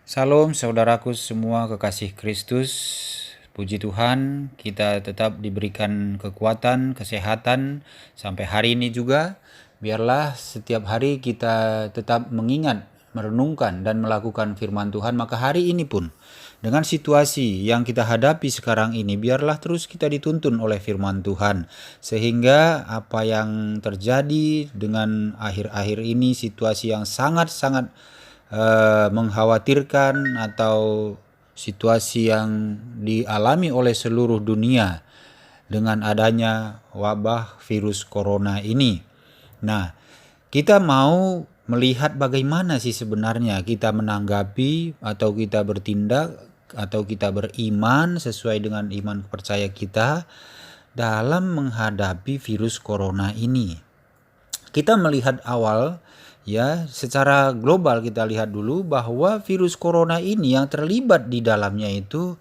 Salam saudaraku semua kekasih Kristus. Puji Tuhan, kita tetap diberikan kekuatan, kesehatan sampai hari ini juga. Biarlah setiap hari kita tetap mengingat, merenungkan dan melakukan firman Tuhan. Maka hari ini pun dengan situasi yang kita hadapi sekarang ini, biarlah terus kita dituntun oleh firman Tuhan. Sehingga apa yang terjadi dengan akhir-akhir ini, situasi yang sangat-sangat mengkhawatirkan atau situasi yang dialami oleh seluruh dunia dengan adanya wabah virus corona ini. Nah, kita mau melihat bagaimana sih sebenarnya kita menanggapi atau kita bertindak atau kita beriman sesuai dengan iman percaya kita dalam menghadapi virus corona ini. Kita melihat awal ya, secara global kita lihat dulu bahwa virus corona ini yang terlibat di dalamnya itu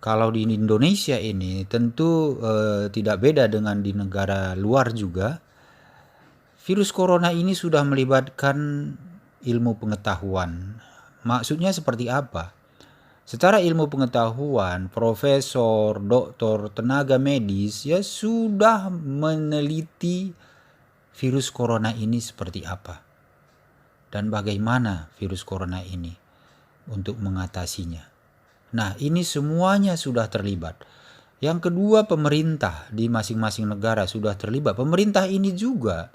kalau di Indonesia ini tentu tidak beda dengan di negara luar juga. Virus corona ini sudah melibatkan ilmu pengetahuan. Maksudnya seperti apa? Secara ilmu pengetahuan, profesor, doktor, tenaga medis ya sudah meneliti virus corona ini seperti apa dan bagaimana virus corona ini untuk mengatasinya. Nah, ini semuanya sudah terlibat. Yang kedua, pemerintah di masing-masing negara sudah terlibat. Pemerintah ini juga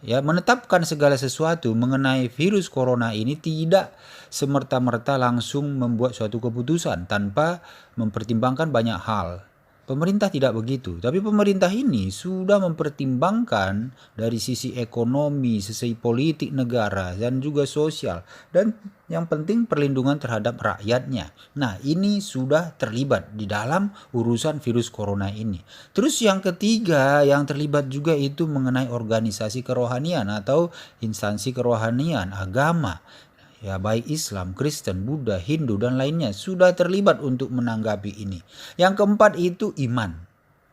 ya menetapkan segala sesuatu mengenai virus corona ini tidak semerta-merta langsung membuat suatu keputusan tanpa mempertimbangkan banyak hal. Pemerintah tidak begitu, tapi pemerintah ini sudah mempertimbangkan dari sisi ekonomi, sisi politik negara, dan juga sosial, dan yang penting perlindungan terhadap rakyatnya. Nah, ini sudah terlibat di dalam urusan virus corona ini. Terus yang ketiga yang terlibat juga itu mengenai organisasi kerohanian atau instansi kerohanian, agama. Ya, baik Islam, Kristen, Buddha, Hindu, dan lainnya sudah terlibat untuk menanggapi ini. Yang keempat itu iman,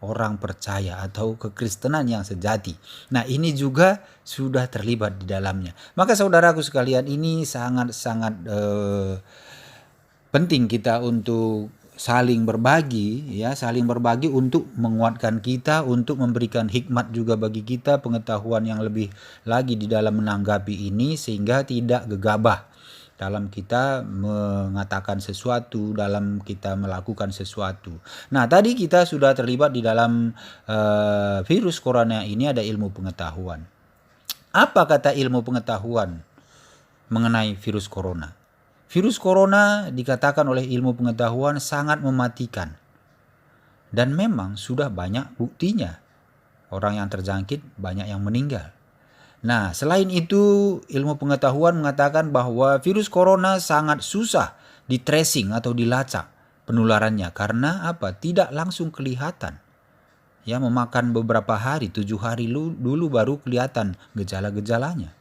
orang percaya atau kekristenan yang sejati. Nah, ini juga sudah terlibat di dalamnya. Maka saudaraku sekalian, ini sangat-sangat penting kita untuk saling berbagi ya, saling berbagi untuk menguatkan kita, untuk memberikan hikmat juga bagi kita, pengetahuan yang lebih lagi di dalam menanggapi ini sehingga tidak gegabah dalam kita mengatakan sesuatu, dalam kita melakukan sesuatu. Nah, tadi kita sudah terlibat di dalam virus corona ini ada ilmu pengetahuan. Apa kata ilmu pengetahuan mengenai virus corona? Virus corona dikatakan oleh ilmu pengetahuan sangat mematikan. Dan memang sudah banyak buktinya. Orang yang terjangkit banyak yang meninggal. Nah, selain itu ilmu pengetahuan mengatakan bahwa virus corona sangat susah di tracing atau dilacak penularannya. Karena apa? Tidak langsung kelihatan. Ya, memakan beberapa hari, 7 hari dulu baru kelihatan gejala-gejalanya.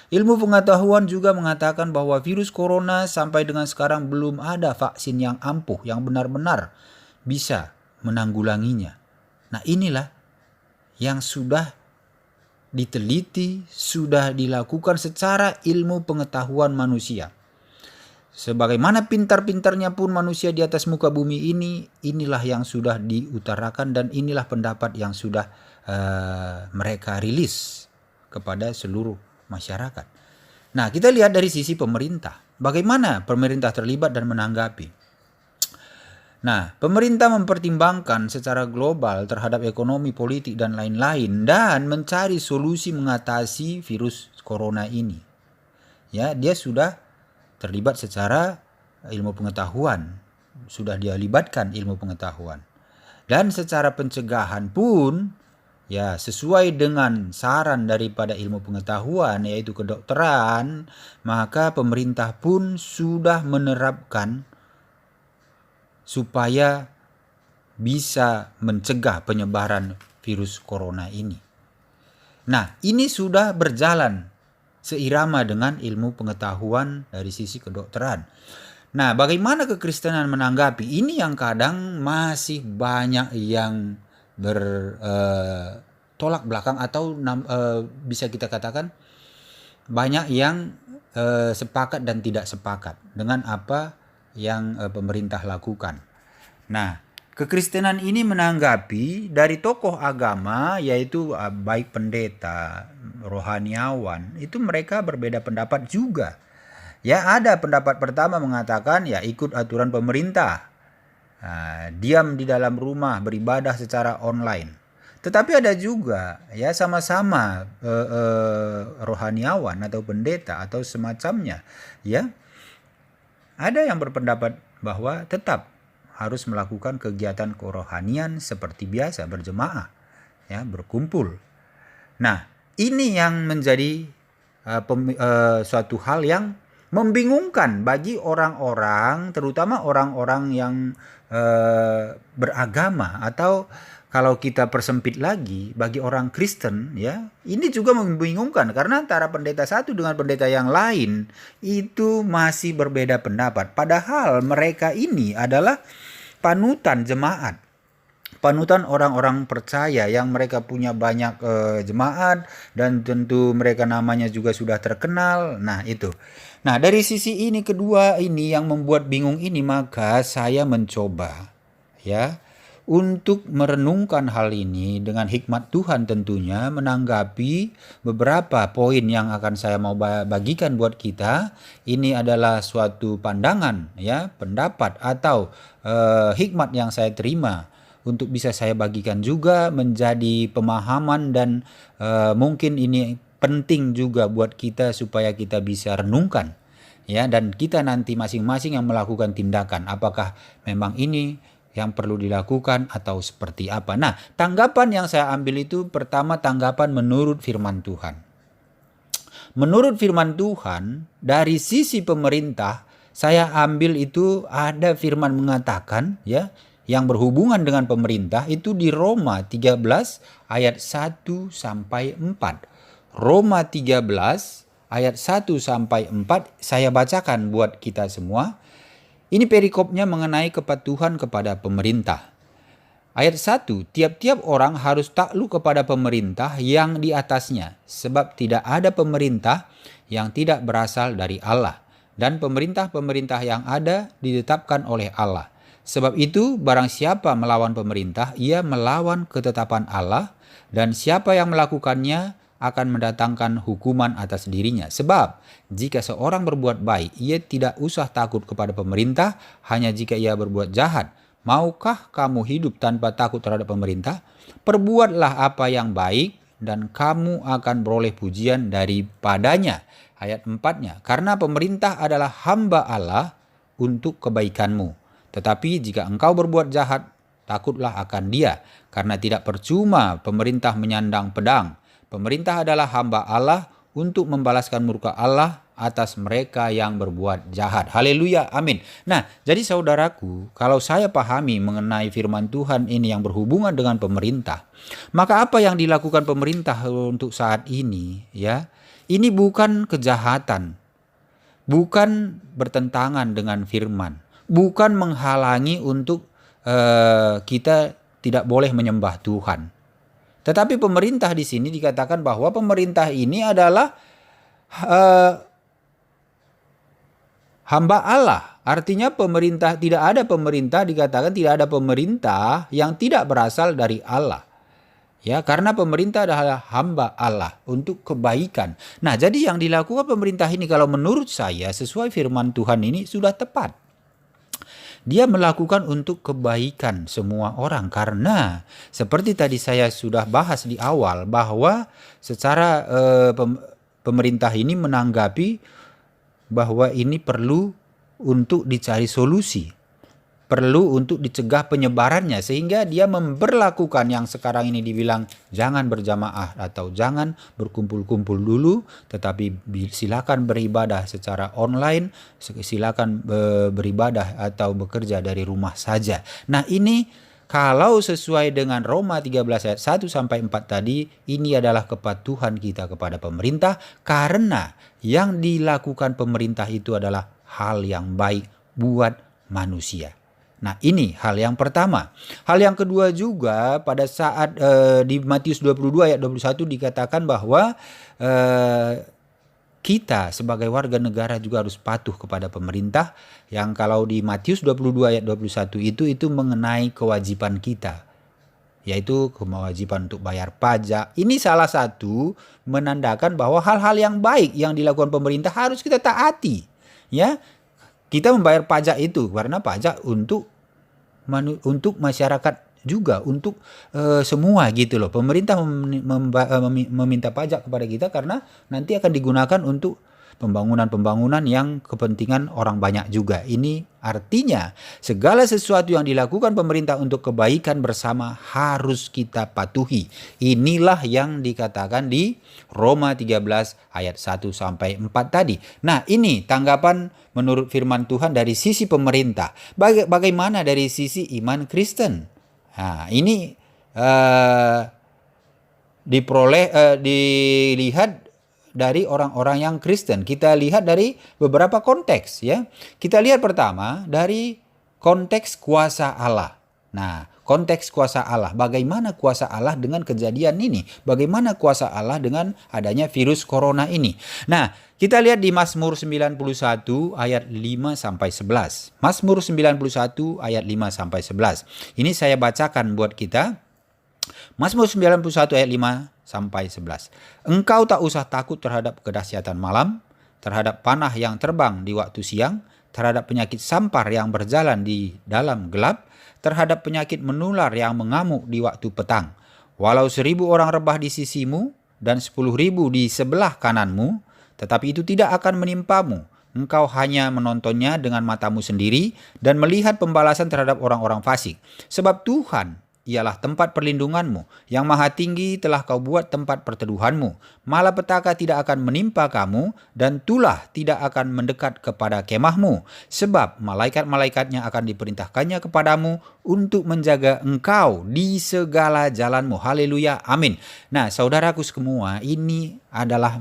Ilmu pengetahuan juga mengatakan bahwa virus corona sampai dengan sekarang belum ada vaksin yang ampuh, yang benar-benar bisa menanggulanginya. Nah, inilah yang sudah diteliti, sudah dilakukan secara ilmu pengetahuan manusia. Sebagaimana pintar-pintarnya pun manusia di atas muka bumi ini, inilah yang sudah diutarakan dan inilah pendapat yang sudah mereka rilis kepada seluruh masyarakat. Nah, kita lihat dari sisi pemerintah. Bagaimana pemerintah terlibat dan menanggapi? Nah, pemerintah mempertimbangkan secara global terhadap ekonomi, politik, dan lain-lain dan mencari solusi mengatasi virus corona ini. Ya, dia sudah terlibat secara ilmu pengetahuan, sudah dia libatkan ilmu pengetahuan. Dan secara pencegahan pun ya sesuai dengan saran daripada ilmu pengetahuan yaitu kedokteran, maka pemerintah pun sudah menerapkan supaya bisa mencegah penyebaran virus corona ini. Nah, ini sudah berjalan seirama dengan ilmu pengetahuan dari sisi kedokteran. Nah, bagaimana kekristenan menanggapi ini yang kadang masih banyak yang bertolak belakang atau bisa kita katakan banyak yang sepakat dan tidak sepakat dengan apa yang pemerintah lakukan. Nah, kekristenan ini menanggapi dari tokoh agama, yaitu baik pendeta, rohaniawan, itu mereka berbeda pendapat juga. Ya, ada pendapat pertama mengatakan ya ikut aturan pemerintah. Diam di dalam rumah, beribadah secara online. Tetapi ada juga ya sama-sama rohaniawan atau pendeta atau semacamnya, ya. Ada yang berpendapat bahwa tetap harus melakukan kegiatan kerohanian seperti biasa, berjemaah, ya, berkumpul. Nah, ini yang menjadi suatu hal yang membingungkan bagi orang-orang, terutama orang-orang yang beragama, atau kalau kita persempit lagi bagi orang Kristen, ya, ini juga membingungkan karena antara pendeta satu dengan pendeta yang lain itu masih berbeda pendapat. Padahal mereka ini adalah panutan jemaat, panutan orang-orang percaya yang mereka punya banyak jemaat dan tentu mereka namanya juga sudah terkenal. Nah, itu. Nah, dari sisi ini kedua ini yang membuat bingung ini, maka saya mencoba ya untuk merenungkan hal ini dengan hikmat Tuhan, tentunya menanggapi beberapa poin yang akan saya mau bagikan buat kita. Ini adalah suatu pandangan, ya, pendapat atau hikmat yang saya terima untuk bisa saya bagikan juga menjadi pemahaman, dan mungkin ini penting juga buat kita supaya kita bisa renungkan, ya, dan kita nanti masing-masing yang melakukan tindakan apakah memang ini yang perlu dilakukan atau seperti apa. Nah, tanggapan yang saya ambil itu pertama tanggapan menurut firman Tuhan. Menurut firman Tuhan, dari sisi pemerintah, saya ambil itu ada firman mengatakan, ya, yang berhubungan dengan pemerintah itu di Roma 13 ayat 1 sampai 4. Roma 13 ayat 1 sampai 4 saya bacakan buat kita semua. Ini perikopnya mengenai kepatuhan kepada pemerintah. Ayat 1, tiap-tiap orang harus takluk kepada pemerintah yang di atasnya, sebab tidak ada pemerintah yang tidak berasal dari Allah, dan pemerintah-pemerintah yang ada ditetapkan oleh Allah. Sebab itu, barang siapa melawan pemerintah, ia melawan ketetapan Allah, dan siapa yang melakukannya akan mendatangkan hukuman atas dirinya. Sebab jika seorang berbuat baik, ia tidak usah takut kepada pemerintah, hanya jika ia berbuat jahat. Maukah kamu hidup tanpa takut terhadap pemerintah? Perbuatlah apa yang baik dan kamu akan beroleh pujian daripadanya. Ayat 4-nya, karena pemerintah adalah hamba Allah untuk kebaikanmu. Tetapi jika engkau berbuat jahat, takutlah akan dia, karena tidak percuma pemerintah menyandang pedang. Pemerintah adalah hamba Allah untuk membalaskan murka Allah atas mereka yang berbuat jahat. Haleluya, amin. Nah, jadi saudaraku, kalau saya pahami mengenai firman Tuhan ini yang berhubungan dengan pemerintah, maka apa yang dilakukan pemerintah untuk saat ini, ya, ini bukan kejahatan, bukan bertentangan dengan firman, bukan menghalangi untuk kita tidak boleh menyembah Tuhan. Tetapi pemerintah di sini dikatakan bahwa pemerintah ini adalah hamba Allah. Artinya pemerintah, tidak ada pemerintah, dikatakan tidak ada pemerintah yang tidak berasal dari Allah. Ya, karena pemerintah adalah hamba Allah untuk kebaikan. Nah, jadi yang dilakukan pemerintah ini kalau menurut saya sesuai firman Tuhan ini sudah tepat. Dia melakukan untuk kebaikan semua orang, karena seperti tadi saya sudah bahas di awal bahwa secara pemerintah ini menanggapi bahwa ini perlu untuk dicari solusi, perlu untuk dicegah penyebarannya, sehingga dia memberlakukan yang sekarang ini dibilang jangan berjamaah atau jangan berkumpul-kumpul dulu, tetapi silakan beribadah secara online, silakan beribadah atau bekerja dari rumah saja. Nah, ini kalau sesuai dengan Roma 13 ayat 1 sampai 4 tadi, ini adalah kepatuhan kita kepada pemerintah, karena yang dilakukan pemerintah itu adalah hal yang baik buat manusia. Nah, ini hal yang pertama. Hal yang kedua juga pada saat di Matius 22 ayat 21 dikatakan bahwa kita sebagai warga negara juga harus patuh kepada pemerintah, yang kalau di Matius 22 ayat 21 itu mengenai kewajiban kita, yaitu kewajiban untuk bayar pajak. Ini salah satu menandakan bahwa hal-hal yang baik yang dilakukan pemerintah harus kita taati. Ya, kita membayar pajak itu karena pajak untuk masyarakat juga, untuk semua gitu loh. Pemerintah meminta pajak kepada kita karena nanti akan digunakan untuk pembangunan-pembangunan yang kepentingan orang banyak juga. Ini artinya segala sesuatu yang dilakukan pemerintah untuk kebaikan bersama harus kita patuhi. Inilah yang dikatakan di Roma 13 ayat 1 sampai 4 tadi. Nah, ini tanggapan menurut firman Tuhan dari sisi pemerintah. Bagaimana dari sisi iman Kristen? Nah, ini dilihat dari orang-orang yang Kristen. Kita lihat dari beberapa konteks ya. Kita lihat pertama dari konteks kuasa Allah. Nah, konteks kuasa Allah. Bagaimana kuasa Allah dengan kejadian ini? Bagaimana kuasa Allah dengan adanya virus corona ini? Nah, kita lihat di Mazmur 91 ayat 5 sampai 11. Mazmur 91 ayat 5 sampai 11. Ini saya bacakan buat kita. Mazmur 91 ayat 5 sampai 11. Engkau tak usah takut terhadap kedahsyatan malam, terhadap panah yang terbang di waktu siang, terhadap penyakit sampar yang berjalan di dalam gelap, terhadap penyakit menular yang mengamuk di waktu petang. Walau 1.000 orang rebah di sisimu dan 10.000 di sebelah kananmu, tetapi itu tidak akan menimpamu. Engkau hanya menontonnya dengan matamu sendiri dan melihat pembalasan terhadap orang-orang fasik. Sebab Tuhan ialah tempat perlindunganmu, yang maha tinggi telah kau buat tempat perteduhanmu. Malapetaka tidak akan menimpa kamu, dan tulah tidak akan mendekat kepada kemahmu. Sebab malaikat-malaikatnya akan diperintahkannya kepadamu untuk menjaga engkau di segala jalanmu. Haleluya, amin. Nah, saudaraku semua, ini adalah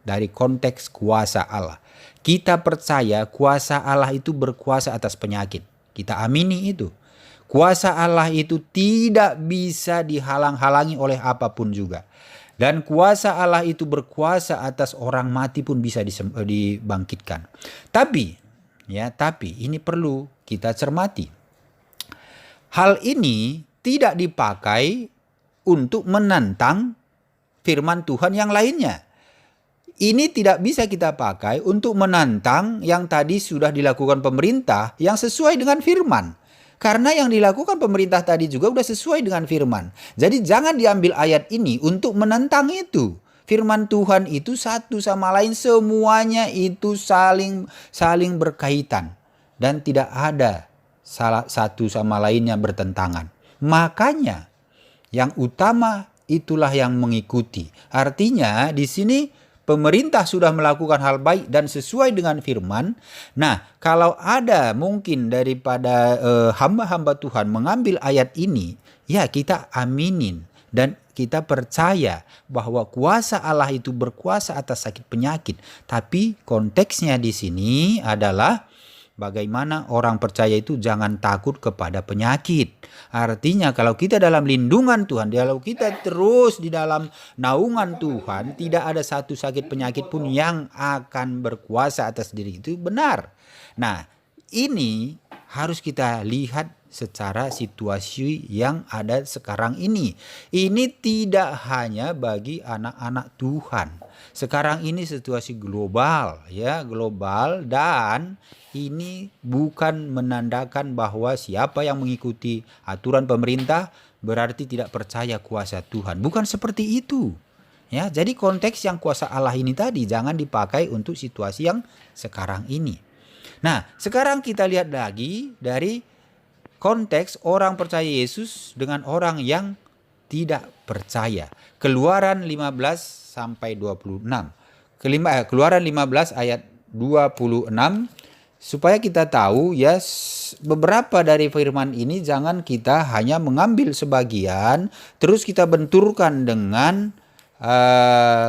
dari konteks kuasa Allah. Kita percaya kuasa Allah itu berkuasa atas penyakit. Kita amini itu. Kuasa Allah itu tidak bisa dihalang-halangi oleh apapun juga. Dan kuasa Allah itu berkuasa atas orang mati pun bisa dibangkitkan. Tapi ini perlu kita cermati. Hal ini tidak dipakai untuk menantang firman Tuhan yang lainnya. Ini tidak bisa kita pakai untuk menantang yang tadi sudah dilakukan pemerintah yang sesuai dengan firman. Karena yang dilakukan pemerintah tadi juga sudah sesuai dengan firman. Jadi jangan diambil ayat ini untuk menentang itu. Firman Tuhan itu satu sama lain, semuanya itu saling berkaitan. Dan tidak ada salah satu sama lainnya bertentangan. Makanya yang utama itulah yang mengikuti. Artinya di sini pemerintah sudah melakukan hal baik dan sesuai dengan firman. Nah, kalau ada mungkin daripada hamba-hamba Tuhan mengambil ayat ini, ya kita aminin dan kita percaya bahwa kuasa Allah itu berkuasa atas sakit penyakit. Tapi konteksnya di sini adalah bagaimana orang percaya itu jangan takut kepada penyakit. Artinya kalau kita dalam lindungan Tuhan, kalau kita terus di dalam naungan Tuhan, tidak ada satu sakit penyakit pun yang akan berkuasa atas diri itu benar. Nah, ini harus kita lihat secara situasi yang ada sekarang ini. Ini tidak hanya bagi anak-anak Tuhan. Sekarang ini situasi global, ya, global, dan ini bukan menandakan bahwa siapa yang mengikuti aturan pemerintah berarti tidak percaya kuasa Tuhan. Bukan seperti itu. Ya, jadi konteks yang kuasa Allah ini tadi jangan dipakai untuk situasi yang sekarang ini. Nah, sekarang kita lihat lagi dari konteks orang percaya Yesus dengan orang yang tidak percaya. Keluaran 15 sampai 26. Keluaran 15 ayat 26. Supaya kita tahu ya, beberapa dari firman ini jangan kita hanya mengambil sebagian terus kita benturkan dengan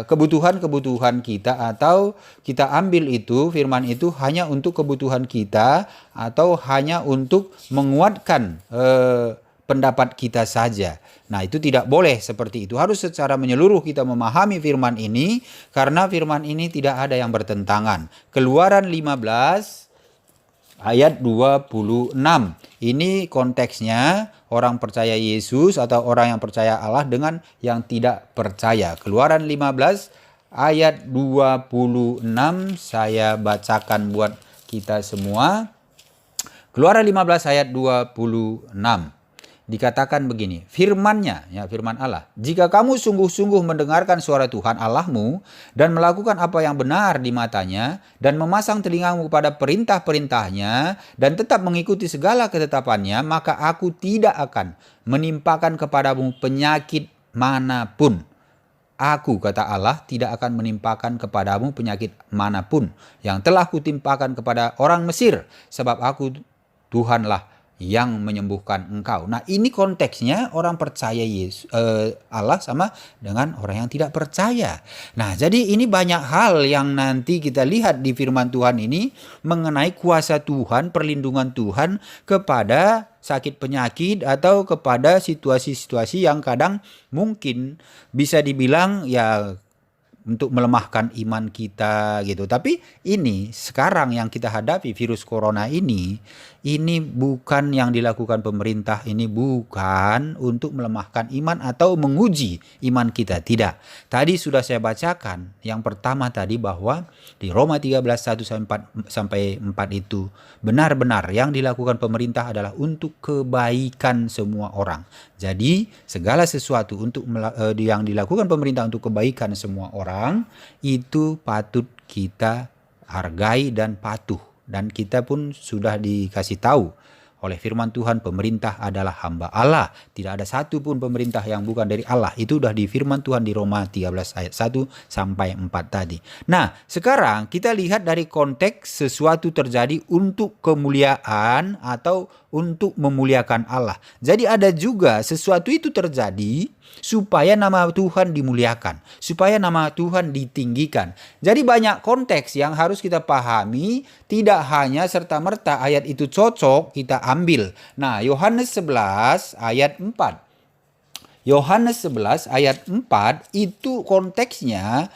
kebutuhan-kebutuhan kita, atau kita ambil itu firman itu hanya untuk kebutuhan kita atau hanya untuk menguatkan pendapat kita saja. Nah, itu tidak boleh seperti itu. Harus secara menyeluruh kita memahami firman ini, karena firman ini tidak ada yang bertentangan. Keluaran 15 ayat 26. Ini konteksnya orang percaya Yesus atau orang yang percaya Allah dengan yang tidak percaya. Keluaran 15 ayat 26 saya bacakan buat kita semua. Keluaran 15 ayat 26. Dikatakan begini, firman-Nya, ya firman Allah, jika kamu sungguh-sungguh mendengarkan suara Tuhan Allahmu dan melakukan apa yang benar di matanya dan memasang telingamu kepada perintah-perintahnya dan tetap mengikuti segala ketetapannya, maka aku tidak akan menimpakan kepadamu penyakit manapun. Aku, kata Allah, tidak akan menimpakan kepadamu penyakit manapun yang telah kutimpakan kepada orang Mesir, sebab aku Tuhanlah yang menyembuhkan engkau. Nah, ini konteksnya orang percaya Yesus, Allah sama dengan orang yang tidak percaya. Nah, jadi ini banyak hal yang nanti kita lihat di firman Tuhan ini mengenai kuasa Tuhan, perlindungan Tuhan kepada sakit penyakit atau kepada situasi-situasi yang kadang mungkin bisa dibilang ya untuk melemahkan iman kita gitu. Tapi ini sekarang yang kita hadapi virus corona ini bukan yang dilakukan pemerintah, ini bukan untuk melemahkan iman atau menguji iman kita, tidak. Tadi sudah saya bacakan yang pertama tadi bahwa di Roma 13:1 sampai 4 itu benar-benar yang dilakukan pemerintah adalah untuk kebaikan semua orang. Jadi segala sesuatu untuk yang dilakukan pemerintah untuk kebaikan semua orang itu patut kita hargai dan patuh. Dan kita pun sudah dikasih tahu oleh firman Tuhan, pemerintah adalah hamba Allah. Tidak ada satu pun pemerintah yang bukan dari Allah. Itu sudah di firman Tuhan di Roma 13 ayat 1 sampai 4 tadi. Nah, sekarang kita lihat dari konteks sesuatu terjadi untuk kemuliaan atau untuk memuliakan Allah. Jadi ada juga sesuatu itu terjadi supaya nama Tuhan dimuliakan, supaya nama Tuhan ditinggikan. Jadi banyak konteks yang harus kita pahami, tidak hanya serta-merta ayat itu cocok kita ambil. Nah, Yohanes 11 ayat 4. Yohanes 11 ayat 4 itu konteksnya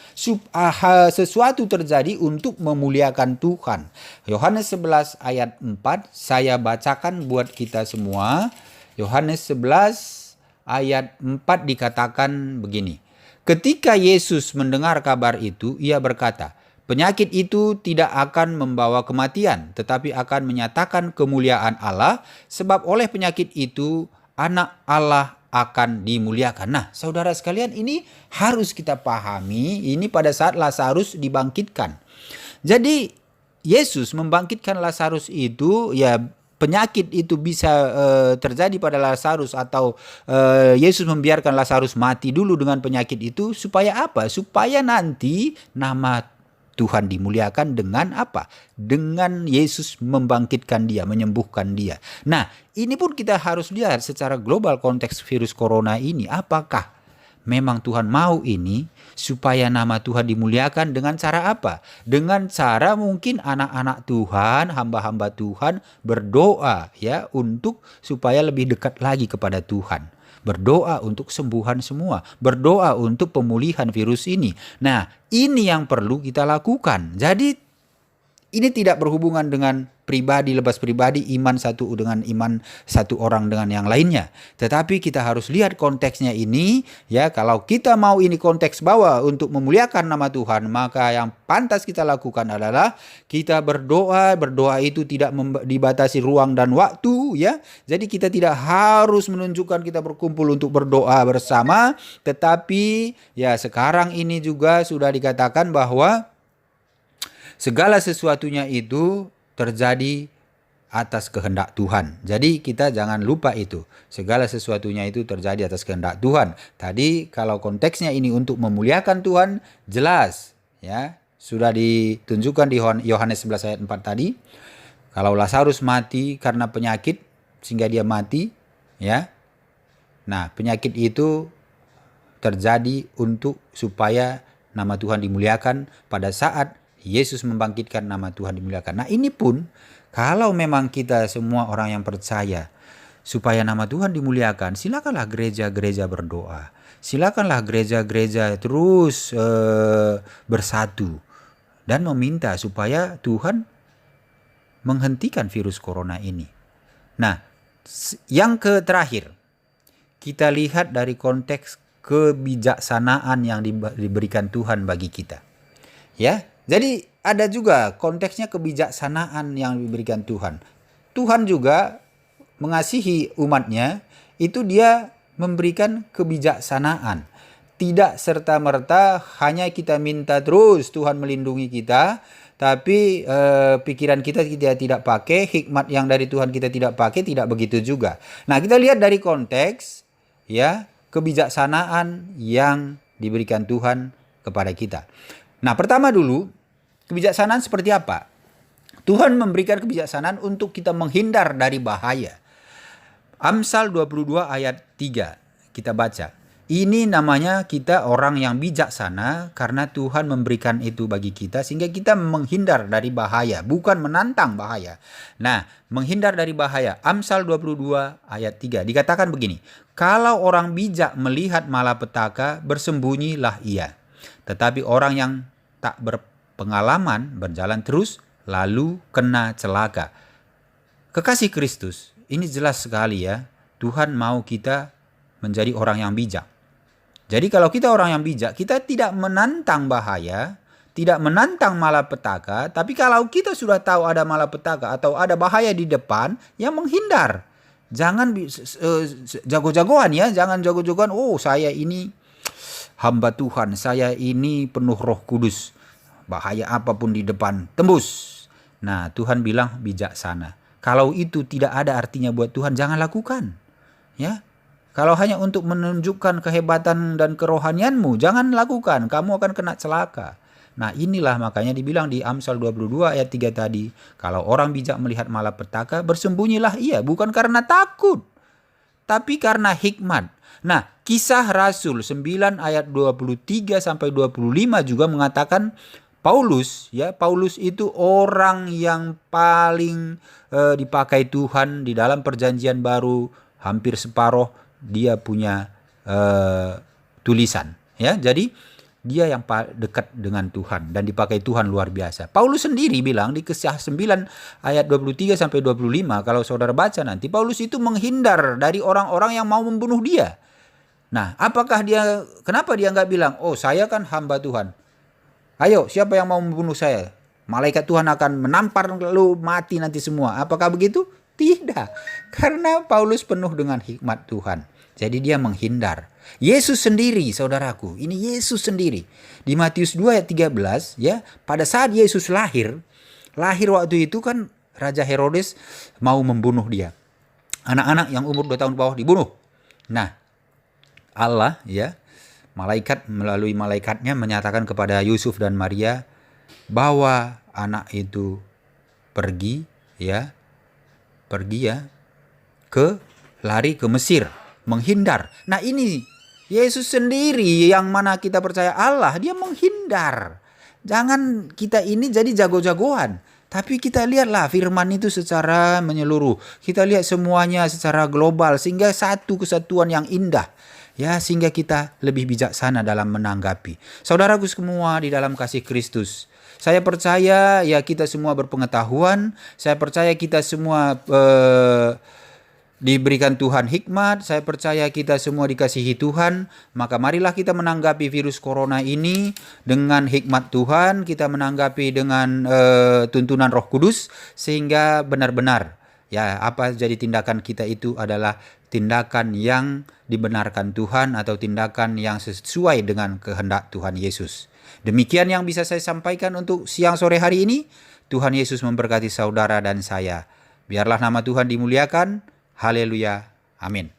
sesuatu terjadi untuk memuliakan Tuhan. Yohanes 11 ayat 4 saya bacakan buat kita semua. Yohanes 11 ayat 4 dikatakan begini. Ketika Yesus mendengar kabar itu, ia berkata, penyakit itu tidak akan membawa kematian, tetapi akan menyatakan kemuliaan Allah, sebab oleh penyakit itu anak Allah akan dimuliakan. Nah, saudara sekalian, ini harus kita pahami, ini pada saat Lazarus dibangkitkan. Jadi, Yesus membangkitkan Lazarus itu, ya penyakit itu bisa terjadi pada Lazarus atau Yesus membiarkan Lazarus mati dulu dengan penyakit itu supaya apa? Supaya nanti nama Tuhan dimuliakan dengan apa? Dengan Yesus membangkitkan dia, menyembuhkan dia. Nah, ini pun kita harus lihat secara global konteks virus corona ini. Apakah memang Tuhan mau ini supaya nama Tuhan dimuliakan dengan cara apa? Dengan cara mungkin anak-anak Tuhan, hamba-hamba Tuhan berdoa ya untuk supaya lebih dekat lagi kepada Tuhan. Berdoa untuk kesembuhan semua. Berdoa untuk pemulihan virus ini. Nah, ini yang perlu kita lakukan. Jadi ini tidak berhubungan dengan pribadi lepas pribadi, iman satu dengan iman satu orang dengan yang lainnya. Tetapi kita harus lihat konteksnya ini, ya. Kalau kita mau ini konteks bahwa untuk memuliakan nama Tuhan, maka yang pantas kita lakukan adalah kita berdoa. Berdoa itu tidak dibatasi ruang dan waktu, ya. Jadi kita tidak harus menunjukkan kita berkumpul untuk berdoa bersama, tetapi ya sekarang ini juga sudah dikatakan bahwa segala sesuatunya itu terjadi atas kehendak Tuhan. Jadi kita jangan lupa itu. Segala sesuatunya itu terjadi atas kehendak Tuhan. Tadi kalau konteksnya ini untuk memuliakan Tuhan, jelas ya. Sudah ditunjukkan di Yohanes 11 ayat 4 tadi. Kalau Lazarus mati karena penyakit sehingga dia mati, ya. Nah, penyakit itu terjadi untuk supaya nama Tuhan dimuliakan pada saat Yesus membangkitkan nama Tuhan dimuliakan. Nah, ini pun kalau memang kita semua orang yang percaya supaya nama Tuhan dimuliakan, silakanlah gereja-gereja berdoa. Silakanlah gereja-gereja terus bersatu dan meminta supaya Tuhan menghentikan virus corona ini. Nah, yang terakhir, kita lihat dari konteks kebijaksanaan yang diberikan Tuhan bagi kita. Ya, jadi ada juga konteksnya kebijaksanaan yang diberikan Tuhan. Tuhan juga mengasihi umatnya, itu dia memberikan kebijaksanaan. Tidak serta-merta hanya kita minta terus Tuhan melindungi kita, tapi pikiran kita tidak pakai, hikmat yang dari Tuhan kita tidak pakai, tidak begitu juga. Nah, kita lihat dari konteks ya kebijaksanaan yang diberikan Tuhan kepada kita. Nah, pertama dulu, kebijaksanaan seperti apa? Tuhan memberikan kebijaksanaan untuk kita menghindar dari bahaya. Amsal 22 ayat 3 kita baca. Ini namanya kita orang yang bijaksana karena Tuhan memberikan itu bagi kita sehingga kita menghindar dari bahaya, bukan menantang bahaya. Nah, menghindar dari bahaya. Amsal 22 ayat 3 dikatakan begini. Kalau orang bijak melihat malapetaka, bersembunyilah ia. Tetapi orang yang tak berpengalaman berjalan terus lalu kena celaka. Kekasih Kristus, ini jelas sekali ya. Tuhan mau kita menjadi orang yang bijak. Jadi kalau kita orang yang bijak, kita tidak menantang bahaya, tidak menantang malapetaka, tapi kalau kita sudah tahu ada malapetaka atau ada bahaya di depan, ya menghindar. Jangan jago-jagoan ya, jangan jago-jagoan, oh saya ini hamba Tuhan, saya ini penuh Roh Kudus. Bahaya apapun di depan, tembus. Nah, Tuhan bilang bijaksana. Kalau itu tidak ada artinya buat Tuhan, jangan lakukan. Ya. Kalau hanya untuk menunjukkan kehebatan dan kerohanianmu, jangan lakukan, kamu akan kena celaka. Nah, inilah makanya dibilang di Amsal 22 ayat 3 tadi, kalau orang bijak melihat malapetaka, bersembunyilah ia, bukan karena takut, tapi karena hikmat. Nah, Kisah Rasul 9 ayat 23 sampai 25 juga mengatakan Paulus itu orang yang paling dipakai Tuhan di dalam perjanjian baru, hampir separuh dia punya tulisan ya. Jadi dia yang dekat dengan Tuhan dan dipakai Tuhan luar biasa. Paulus sendiri bilang di Kisah 9 ayat 23 sampai 25, kalau saudara baca nanti, Paulus itu menghindar dari orang-orang yang mau membunuh dia. Nah, kenapa dia nggak bilang, oh saya kan hamba Tuhan, ayo siapa yang mau membunuh saya, malaikat Tuhan akan menampar lalu mati nanti semua. Apakah begitu? Tidak, karena Paulus penuh dengan hikmat Tuhan. Jadi dia menghindar. Yesus sendiri, saudaraku, ini Yesus sendiri. Di Matius 2 ayat 13, ya, pada saat Yesus lahir waktu itu kan Raja Herodes mau membunuh dia. Anak-anak yang umur 2 tahun bawah dibunuh. Nah, Allah ya, melalui malaikatnya menyatakan kepada Yusuf dan Maria bahwa anak itu pergi lari ke Mesir, menghindar. Nah, ini Yesus sendiri yang mana kita percaya Allah, dia menghindar. Jangan kita ini jadi jago-jagoan, tapi kita lihatlah firman itu secara menyeluruh. Kita lihat semuanya secara global sehingga satu kesatuan yang indah. Ya, sehingga kita lebih bijaksana dalam menanggapi. Saudaraku semua di dalam kasih Kristus, saya percaya ya kita semua berpengetahuan. Saya percaya kita semua diberikan Tuhan hikmat. Saya percaya kita semua dikasihi Tuhan. Maka marilah kita menanggapi virus corona ini dengan hikmat Tuhan. Kita menanggapi dengan tuntunan Roh Kudus. Sehingga benar-benar ya apa jadi tindakan kita itu adalah tindakan yang dibenarkan Tuhan atau tindakan yang sesuai dengan kehendak Tuhan Yesus. Demikian yang bisa saya sampaikan untuk siang sore hari ini. Tuhan Yesus memberkati saudara dan saya. Biarlah nama Tuhan dimuliakan. Haleluya. Amin.